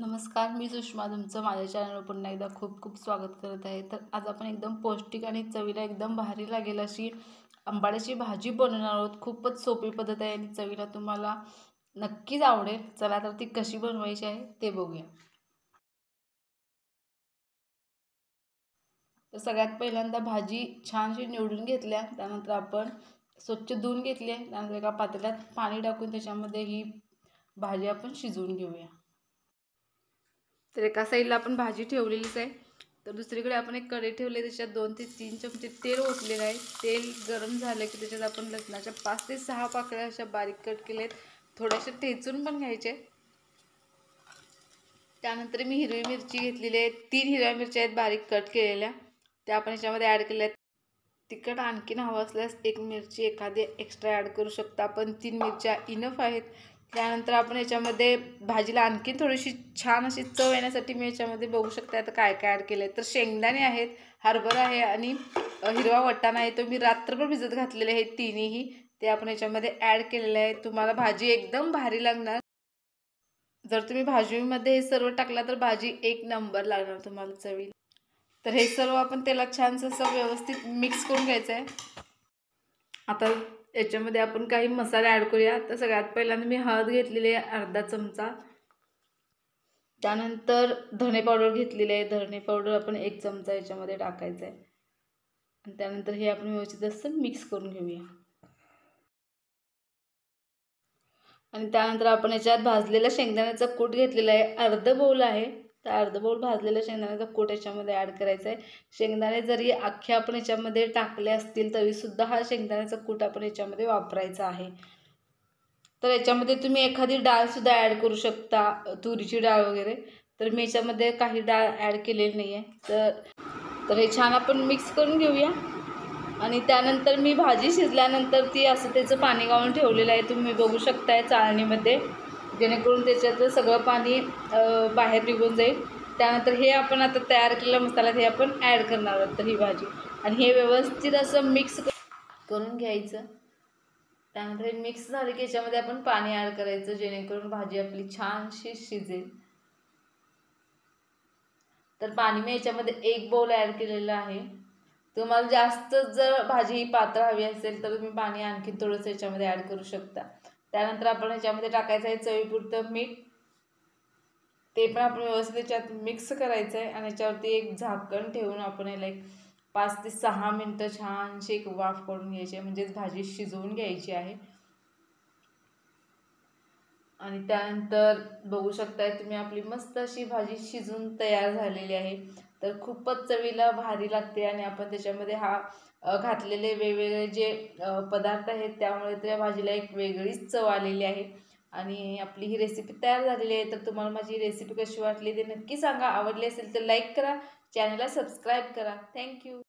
नमस्कार, मी सुषमा तुमचं माझ्या चॅनलवर पुन्हा एकदा खूप खूप स्वागत करत आहे। तर आज आपण एकदम पौष्टिक आणि चवीला एकदम भारी लागेल अशी आंबाड्याची भाजी बनवणार आहोत। खूपच सोपी पद्धत आहे आणि चवीला तुम्हाला नक्कीच आवडेल। चला तर ती कशी बनवायची आहे ते बघूया। तर सगळ्यात पहिल्यांदा भाजी छानशी निवडून घेतल्या, त्यानंतर आपण स्वच्छ धुवून घेतली आहे। त्यानंतर एका पातेल्यात पाणी टाकून त्याच्यामध्ये ही भाजी आपण शिजवून घेऊया। तर एका साईडला आपण भाजी ठेवलेलीच आहे। तर दुसरीकडे आपण एक कढई ठेवली, त्याच्यात 2 ते 3 चमचे तेल ओतलेलं आहे। तेल गरम झालं की त्याच्यात आपण लसणाच्या 5 ते 6 पाकळ्या अशा बारीक कट केलेत, थोड्याशा ठेचून पण घ्यायचे। त्यानंतर मी हिरवी मिरची घेतलेली आहे, 3 हिरव्या मिरच्या आहेत बारीक कट केलेल्या, त्या आपण याच्यामध्ये ॲड केल्या आहेत। तिखट आणखीन हवं असल्यास एक मिरची एखादी एक्स्ट्रा ॲड करू शकता, पण 3 मिरच्या इनफ आहेत। त्यानंतर आपण याच्यामध्ये भाजीला आणखीन थोडीशी छान अशी चव येण्यासाठी मी याच्यामध्ये बघू शकता आता काय काय ॲड केलं आहे। तर शेंगदाणे आहेत, हरभरा आहे आणि हिरवा वाटाणा आहे, तो मी रात्रभर भिजत घातलेले आहेत तिन्हीही, ते आपण याच्यामध्ये ॲड केलेले आहे। तुम्हाला भाजी एकदम भारी लागणार। जर तुम्ही भाजीमध्ये हे सर्व टाकला तर भाजी एक नंबर लागणार तुम्हाला चवीला। तर हे सर्व आपण तेलात छानसं असं व्यवस्थित मिक्स करून घ्यायचं आहे। आता याच्यामध्ये आपण काही मसाले ॲड करूया। तर सगळ्यात पहिल्यांदा मी हळद घेतलेली आहे अर्धा चमचा, त्यानंतर धने पावडर घेतलेली आहे, धने पावडर आपण 1 चमचा याच्यामध्ये टाकायचं आहे आणि त्यानंतर हे आपण व्यवस्थित असं मिक्स करून घेऊया। आणि त्यानंतर आपण याच्यात भाजलेला शेंगदाण्याचा कूट घेतलेला आहे, अर्धा बाउल आहे। तर अर्धा बाउल भाजलेला शेंगदाण्याचा कूट याच्यामध्ये ॲड करायचा आहे। शेंगदाणे जरी अख्खे आपण याच्यामध्ये टाकले असतील तरीसुद्धा हा शेंगदाण्याचा कूट आपण याच्यामध्ये वापरायचा आहे। तर याच्यामध्ये तुम्ही एखादी डाळसुद्धा ॲड करू शकता, तुरीची डाळ वगैरे। तर मी याच्यामध्ये काही डाळ ॲड केलेली नाही आहे। तर हे छान आपण मिक्स करून घेऊया। आणि त्यानंतर मी भाजी शिजल्यानंतर ती असं त्याचं पाणी गाळून ठेवलेलं आहे, तुम्ही बघू शकताय चाळणीमध्ये, जेणेकरून त्याच्यातलं सगळं पाणी बाहेर निघून जाईल। त्यानंतर हे आपण आता तयार केलेल्या मसाल्यात हे आपण ॲड करणार आहोत ही भाजी, आणि हे व्यवस्थित असं मिक्स करून घ्यायचं। त्यानंतर हे मिक्स झालं की याच्यामध्ये आपण पाणी ॲड करायचं, जेणेकरून भाजी आपली छानशी शिजेल। तर पाणी मी याच्यामध्ये 1 बाउल ॲड केलेलं आहे। तुम्हाला जास्त जर भाजी पातळ हवी असेल तर तुम्ही पाणी आणखी थोडंसं याच्यामध्ये ॲड करू शकता। त्यानंतर आपण याच्यामध्ये टाकायचं आहे चवीपुरतं मीठ, ते पण आपण व्यवस्थित याच्यात मिक्स करायचं आहे आणि याच्यावरती एक झाकण ठेवून आपण याला एक 5 ते 6 मिनटं छानशी एक वाफ काढून घ्यायची आहे, म्हणजेच भाजी शिजवून घ्यायची आहे। आणि त्यानंतर बघू शकताय तुम्ही आपली मस्त अशी भाजी शिजून तयार झालेली आहे। तर खूपच चवीला भारी लागते आणि आपण त्याच्यामध्ये घातलेले वेगवेगळे जे पदार्थ आहेत त्यामुळे त्या भाजीला एक वेगळीच चव आलेली आहे। आणि आपली ही रेसिपी तयार झालेली आहे। तर तुम्हाला माझी रेसिपी कशी वाटली ते नक्की सांगा। आवडली असेल तर लाईक करा, चॅनलला सबस्क्राईब करा। थँक्यू।